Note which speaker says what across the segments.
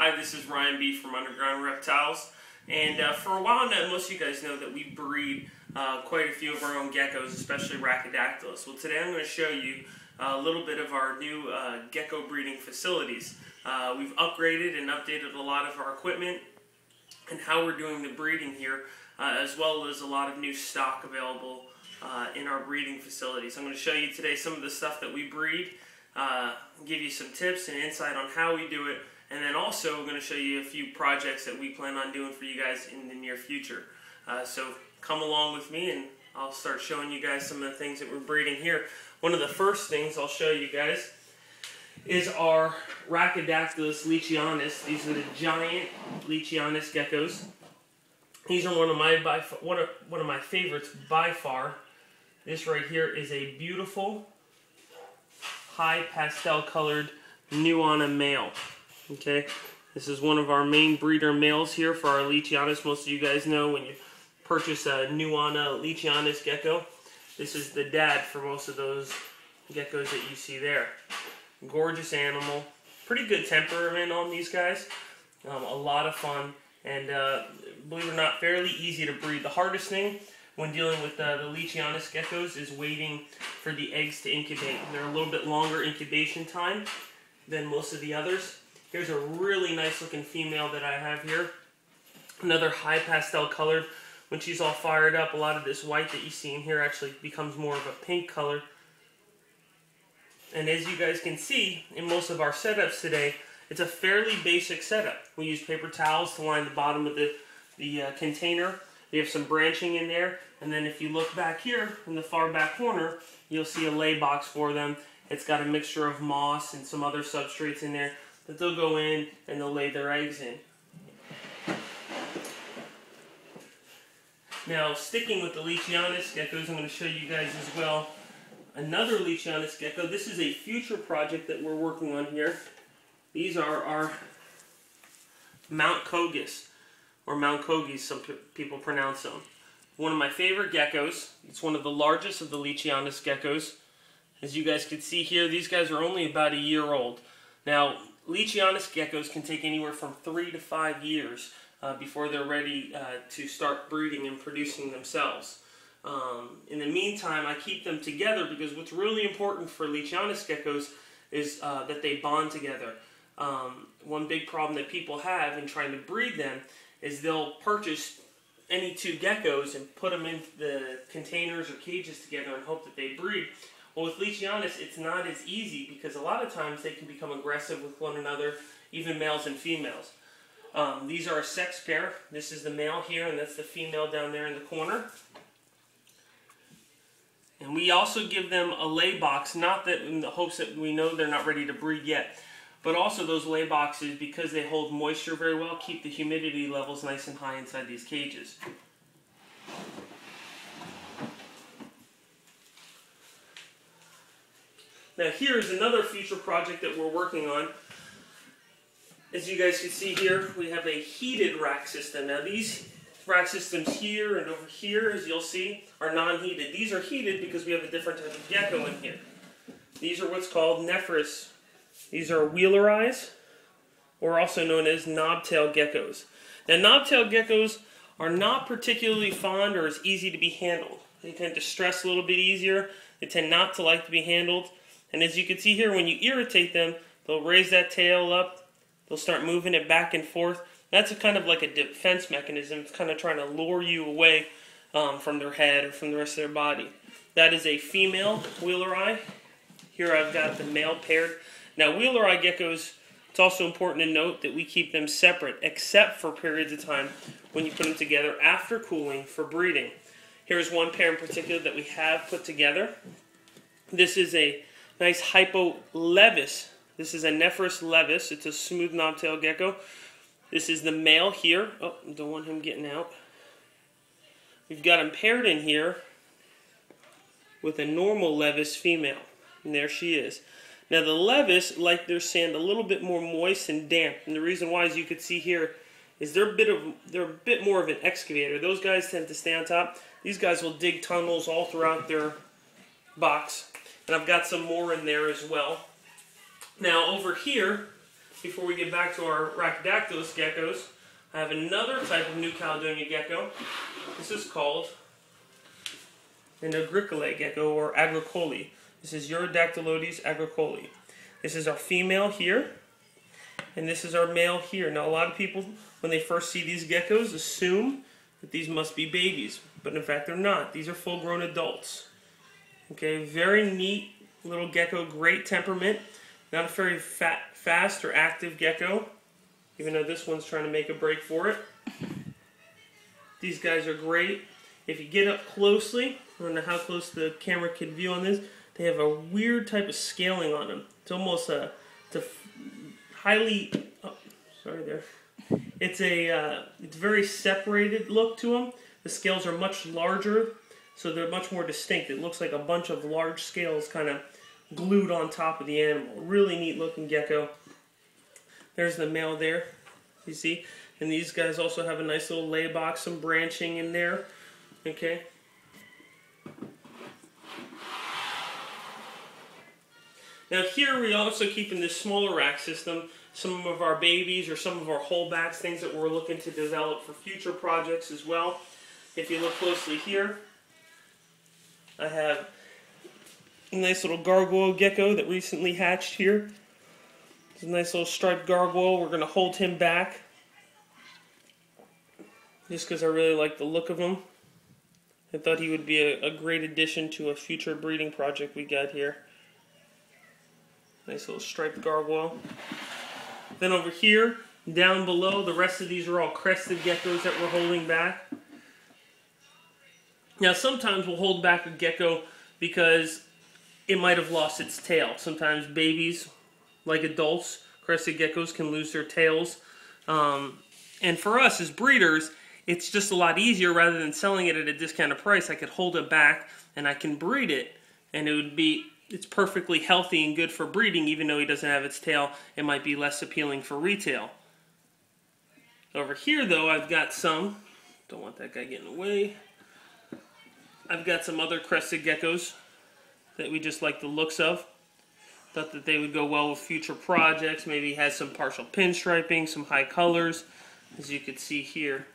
Speaker 1: Hi, this is Ryan B from Underground Reptiles, and for a while now, most of you guys know that we breed quite a few of our own geckos, especially Rhacodactylus. Well, today I'm going to show you a little bit of our new gecko breeding facilities. We've upgraded and updated a lot of our equipment and how we're doing the breeding here, as well as a lot of new stock available in our breeding facilities. I'm going to show you today some of the stuff that we breed, give you some tips and insight on how we do it, and then also I'm going to show you a few projects that we plan on doing for you guys in the near future. So come along with me and I'll start showing you guys some of the things that we're breeding here. One of the first things I'll show you guys is our Rhacodactylus leachianus. These are the giant leachianus geckos. These are one of my favorites by far. This right here is a beautiful high pastel colored Nuana male. Okay, this is one of our main breeder males here for our leachianus. Most of you guys know when you purchase a Nuana leachianus gecko, this is the dad for most of those geckos that you see there. Gorgeous animal, pretty good temperament on these guys, a lot of fun, and believe it or not, fairly easy to breed. The hardest thing when dealing with the leachianus geckos is waiting for the eggs to incubate. They're a little bit longer incubation time than most of the others. Here's a really nice looking female that I have here. Another high pastel colored. When she's all fired up, a lot of this white that you see in here actually becomes more of a pink color. And as you guys can see in most of our setups today, it's a fairly basic setup. We use paper towels to line the bottom of the container. We have some branching in there, and then if you look back here in the far back corner, you'll see a lay box for them. It's got a mixture of moss and some other substrates in there that they'll go in and they'll lay their eggs in. Now, sticking with the leachianus geckos, I'm going to show you guys as well another leachianus gecko. This is a future project that we're working on here. These are our Mount Kogus, or Mount Kogis, some people pronounce them. One of my favorite geckos. It's one of the largest of the leachianus geckos. As you guys can see here, these guys are only about a year old. Now, leachianus geckos can take anywhere from 3 to 5 years before they're ready to start breeding and producing themselves. In the meantime, I keep them together because what's really important for leachianus geckos is that they bond together. One big problem that people have in trying to breed them is they'll purchase any two geckos and put them in the containers or cages together and hope that they breed. Well, with leachianus, it's not as easy because a lot of times they can become aggressive with one another, even males and females. These are a sex pair. This is the male here, and that's the female down there in the corner. And we also give them a lay box, not that in the hopes that we know they're not ready to breed yet, but also those lay boxes, because they hold moisture very well, keep the humidity levels nice and high inside these cages. Now here's another future project that we're working on. As you guys can see here, we have a heated rack system. Now these rack systems here and over here, as you'll see, are non-heated. These are heated because we have a different type of gecko in here. These are what's called Nephrus. These are Wheelerized, or also known as knobtail geckos. Now knobtail geckos are not particularly fond or as easy to be handled. They tend to stress a little bit easier. They tend not to like to be handled. And as you can see here, when you irritate them, they'll raise that tail up. They'll start moving it back and forth. That's kind of like a defense mechanism. It's kind of trying to lure you away from their head or from the rest of their body. That is a female Wheelerized. Here I've got the male paired. Now Wheelerized geckos, it's also important to note that we keep them separate except for periods of time when you put them together after cooling for breeding. Here's one pair in particular that we have put together. This is a nice Hypo levis. This is a Nephrus levis. It's a smooth knobtail gecko. This is the male here. Oh, don't want him getting out. We've got him paired in here with a normal levis female. And there she is. Now the levis like their sand a little bit more moist and damp. And the reason why, as you can see here, is they're a bit more of an excavator. Those guys tend to stay on top. These guys will dig tunnels all throughout their box. And I've got some more in there as well. Now over here, before we get back to our Rhacodactylus geckos, I have another type of New Caledonia gecko. This is called an agricolae gecko, or agricolae. This is Urodactylodes agricolae. This is our female here, and this is our male here. Now, a lot of people, when they first see these geckos, assume that these must be babies, but in fact they're not. These are full-grown adults. Okay, very neat little gecko, great temperament. Not a very fast or active gecko, even though this one's trying to make a break for it. These guys are great. If you get up closely, I don't know how close the camera can view on this, they have a weird type of scaling on them. It's almost highly, oh, sorry there. It's very separated look to them. The scales are much larger, so they're much more distinct. It looks like a bunch of large scales kind of glued on top of the animal. Really neat looking gecko. There's the male there, you see? And these guys also have a nice little lay box, some branching in there. Okay. Now here we also keep in this smaller rack system some of our babies or some of our holdbacks, things that we're looking to develop for future projects as well. If you look closely here, I have a nice little gargoyle gecko that recently hatched here. It's a nice little striped gargoyle. We're going to hold him back just because I really like the look of him. I thought he would be a great addition to a future breeding project we got here. Nice little striped gargoyle. Then over here, down below, the rest of these are all crested geckos that we're holding back. Now sometimes we'll hold back a gecko because it might have lost its tail. Sometimes babies, like adults, crested geckos can lose their tails. And for us as breeders, it's just a lot easier. Rather than selling it at a discounted price, I could hold it back and I can breed it, and it's perfectly healthy and good for breeding. Even though he doesn't have its tail, it might be less appealing for retail. Over here though, I've got some, don't want that guy getting away, I've got some other crested geckos that we just like the looks of. Thought that they would go well with future projects. Maybe has some partial pinstriping, some high colors, as you can see here.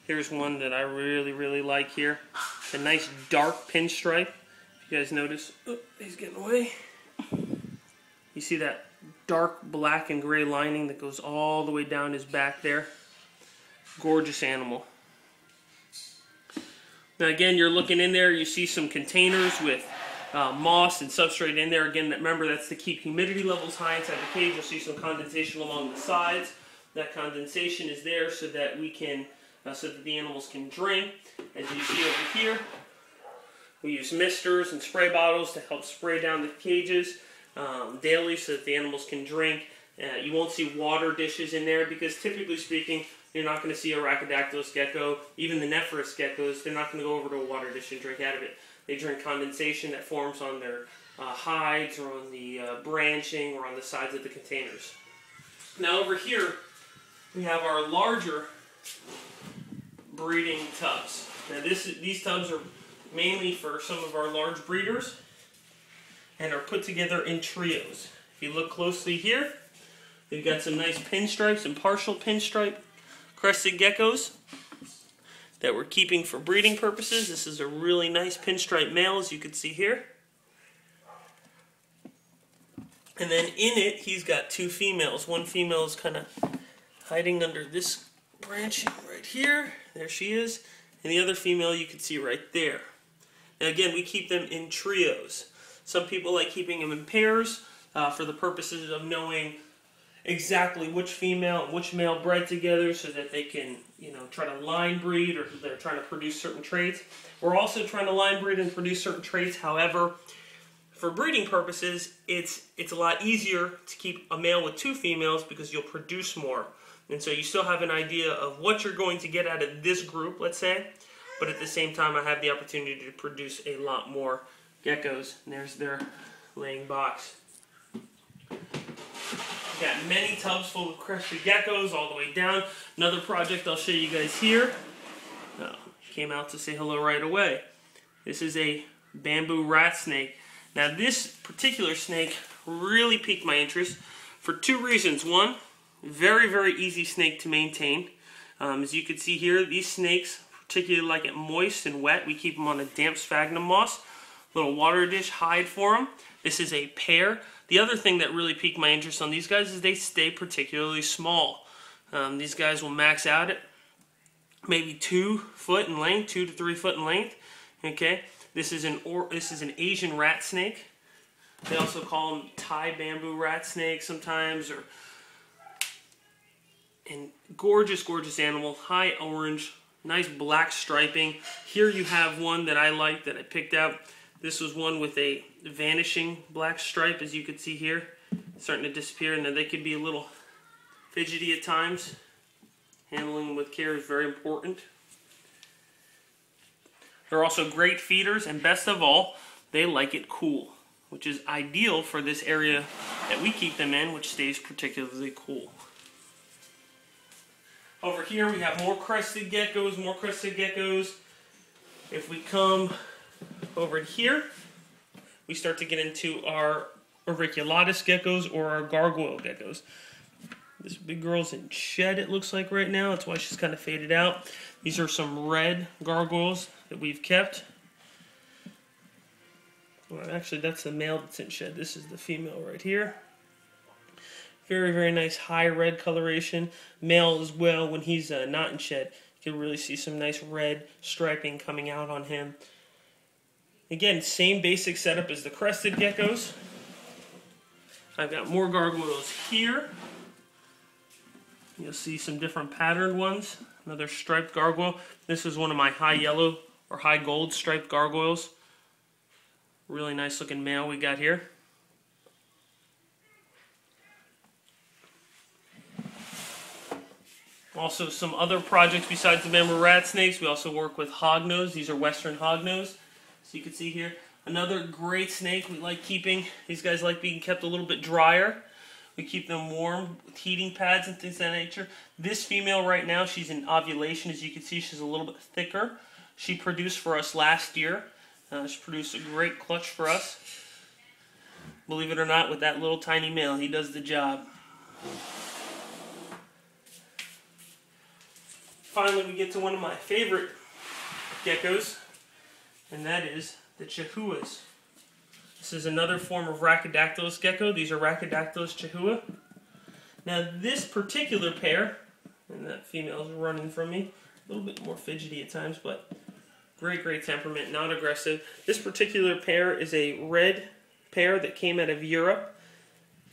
Speaker 1: Here's one that I really like here. It's a nice dark pinstripe. If you guys notice, oh, he's getting away. You see that dark black and gray lining that goes all the way down his back there. Gorgeous animal. Now again, you're looking in there, you see some containers with moss and substrate in there. Again, remember that's to keep humidity levels high inside the cage. You'll see some condensation along the sides. That condensation is there so that we can, so that the animals can drink. As you see over here, we use misters and spray bottles to help spray down the cages daily so that the animals can drink. You won't see water dishes in there because typically speaking, you're not going to see a Rhacodactylus gecko, even the Nephrus geckos, they're not going to go over to a water dish and drink out of it. They drink condensation that forms on their hides or on the branching or on the sides of the containers. Now over here, we have our larger breeding tubs. Now these tubs are mainly for some of our large breeders and are put together in trios. If you look closely here, we've got some nice pinstripes and partial pinstripe crested geckos that we're keeping for breeding purposes. This is a really nice pinstripe male, as you can see here. And then in it, he's got two females. One female is kind of hiding under this branching right here. There she is. And the other female you can see right there. Now again, we keep them in trios. Some people like keeping them in pairs for the purposes of knowing exactly which female and which male bred together so that they can, try to line breed, or they're trying to produce certain traits. We're also trying to line breed and produce certain traits. However, for breeding purposes, it's a lot easier to keep a male with two females because you'll produce more. And so you still have an idea of what you're going to get out of this group, let's say, but at the same time I have the opportunity to produce a lot more geckos. And there's their laying box. Got many tubs full of crested geckos all the way down. Another project I'll show you guys here. Came out to say hello right away. This is a bamboo rat snake. Now this particular snake really piqued my interest for two reasons. One, Very, very easy snake to maintain. As you can see here, these snakes particularly like it moist and wet. We keep them on a damp sphagnum moss. Little water dish hide for them. This is a pair. The other thing that really piqued my interest on these guys is they stay particularly small. These guys will max out at maybe 2 foot in length, 2 to 3 foot in length. Okay, this is an Asian rat snake. They also call them Thai bamboo rat snake sometimes, and gorgeous, gorgeous animal. High orange, nice black striping. Here you have one that I like that I picked out. This was one with a vanishing black stripe, as you can see here, starting to disappear. Now they could be a little fidgety at times. Handling them with care is very important. They're also great feeders, and best of all, they like it cool, which is ideal for this area that we keep them in, which stays particularly cool. Over here we have more crested geckos, more crested geckos. If we come over here, we start to get into our auriculatus geckos or our gargoyle geckos. This big girl's in shed, it looks like right now. That's why she's kind of faded out. These are some red gargoyles that we've kept. Well, actually, that's the male that's in shed. This is the female right here. Very, very nice high red coloration. Male as well, when he's not in shed, you can really see some nice red striping coming out on him. Again, same basic setup as the crested geckos. I've got more gargoyles here. You'll see some different patterned ones. Another striped gargoyle. This is one of my high yellow or high gold striped gargoyles. Really nice looking male we got here. Also some other projects besides the bamboo rat snakes. We also work with hognose. These are western hognose. So you can see here, another great snake we like keeping. These guys like being kept a little bit drier. We keep them warm with heating pads and things of that nature. This female right now, she's in ovulation. As you can see, she's a little bit thicker. She produced for us last year. She produced a great clutch for us. Believe it or not, with that little tiny male, he does the job. Finally, we get to one of my favorite geckos, and that is the chihuahuas. This is another form of Rhacodactylus gecko. These are Rhacodactylus chihuahua. Now this particular pair, and that female is running from me, a little bit more fidgety at times, but great, great temperament, not aggressive. This particular pair is a red pair that came out of Europe.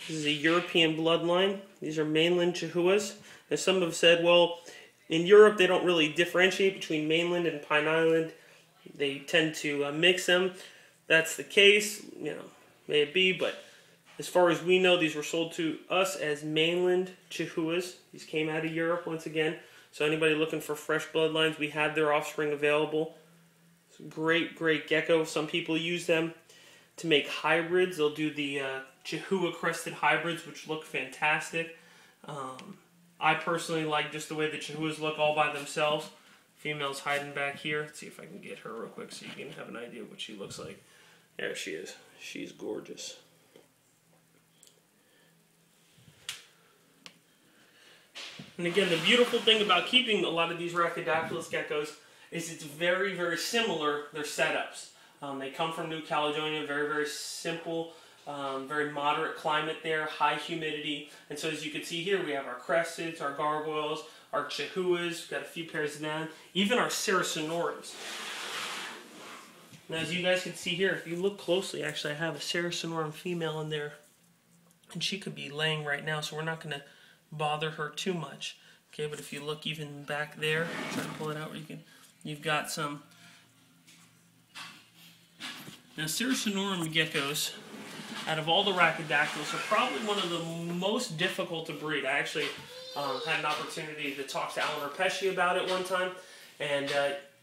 Speaker 1: This is a European bloodline. These are mainland chihuahuas. Now some have said, well, in Europe they don't really differentiate between mainland and Pine Island. They tend to mix them. That's the case, you know, may it be, but as far as we know, these were sold to us as mainland chihuahuas. These came out of Europe once again. So anybody looking for fresh bloodlines, we have their offspring available. It's a great, great gecko. Some people use them to make hybrids. They'll do the chihuahua crested hybrids, which look fantastic. I personally like just the way the chihuahuas look all by themselves. Female's hiding back here. Let's see if I can get her real quick so you can have an idea of what she looks like. There she is. She's gorgeous. And again, the beautiful thing about keeping a lot of these Rhacodactylus geckos is it's very, very similar, their setups. They come from New Caledonia, very, very simple, very moderate climate there, high humidity. And so as you can see here, we have our cresteds, our gargoyles, our chihuahuas, we've got a few pairs of them, even our Saracenorums. Now as you guys can see here, if you look closely, actually I have a Saracenorum female in there, and she could be laying right now, so we're not going to bother her too much. Okay, but if you look even back there, try to pull it out where you can, you've got some. Now Saracenorum geckos, out of all the Rhacodactyls, are probably one of the most difficult to breed. I actually had an opportunity to talk to Alan Pesci about it one time, and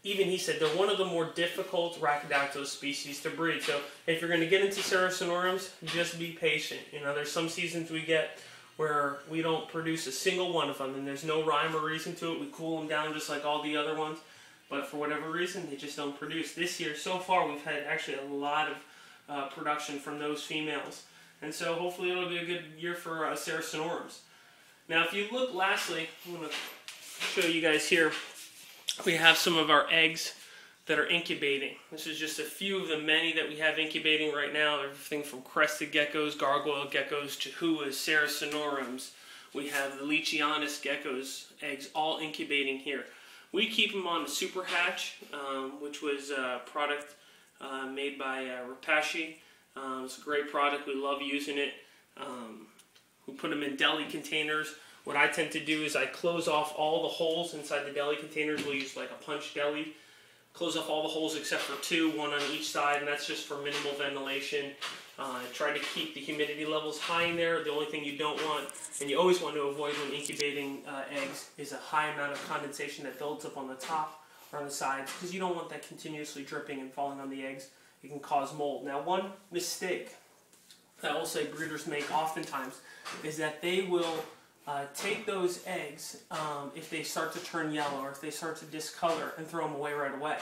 Speaker 1: even he said they're one of the more difficult Rhacodactylus species to breed. So if you're going to get into Saracenorums, just be patient. You know, there's some seasons we get where we don't produce a single one of them, and there's no rhyme or reason to it. We cool them down just like all the other ones, but for whatever reason, they just don't produce. This year, so far, we've had actually a lot of production from those females, and so hopefully it'll be a good year for Saracenorums. Now if you look, lastly, I'm going to show you guys here, we have some of our eggs that are incubating. This is just a few of the many that we have incubating right now. Everything from crested geckos, gargoyle geckos, chihuahuas, saracinorums. We have the leachianus geckos, eggs all incubating here. We keep them on the Super Hatch, which was a product made by Reptiles. It's a great product. We love using it. We put them in deli containers. What I tend to do is I close off all the holes inside the deli containers. We'll use like a punch deli. Close off all the holes except for two, one on each side, and that's just for minimal ventilation. Try to keep the humidity levels high in there. The only thing you don't want, and you always want to avoid when incubating eggs, is a high amount of condensation that builds up on the top or on the sides, because you don't want that continuously dripping and falling on the eggs. It can cause mold. Now, one mistake that I will say breeders make oftentimes is that they will take those eggs if they start to turn yellow or if they start to discolor and throw them away right away.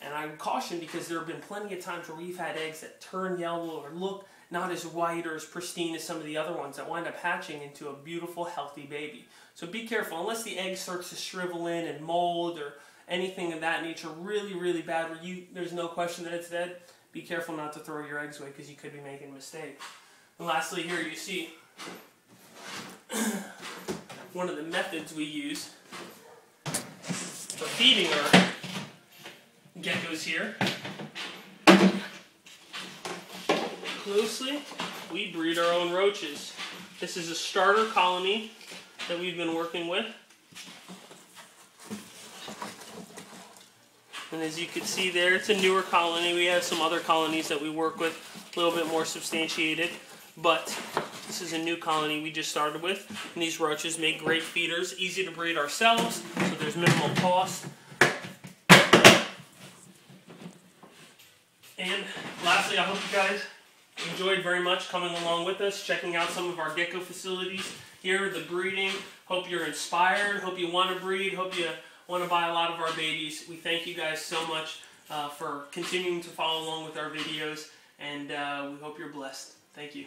Speaker 1: And I caution, because there have been plenty of times where we've had eggs that turn yellow or look not as white or as pristine as some of the other ones that wind up hatching into a beautiful, healthy baby. So be careful. Unless the egg starts to shrivel in and mold or anything of that nature really, really bad where there's no question that it's dead, be careful not to throw your eggs away, because you could be making a mistake. And lastly, here you see one of the methods we use for feeding our geckos here. Closely, we breed our own roaches. This is a starter colony that we've been working with. And as you can see there, it's a newer colony. We have some other colonies that we work with, a little bit more substantiated. But this is a new colony we just started with. And these roaches make great feeders, easy to breed ourselves, so there's minimal cost. And lastly, I hope you guys enjoyed very much coming along with us, checking out some of our gecko facilities here, the breeding. Hope you're inspired, hope you want to breed, hope you want to buy a lot of our babies. We thank you guys so much for continuing to follow along with our videos, and we hope you're blessed. Thank you.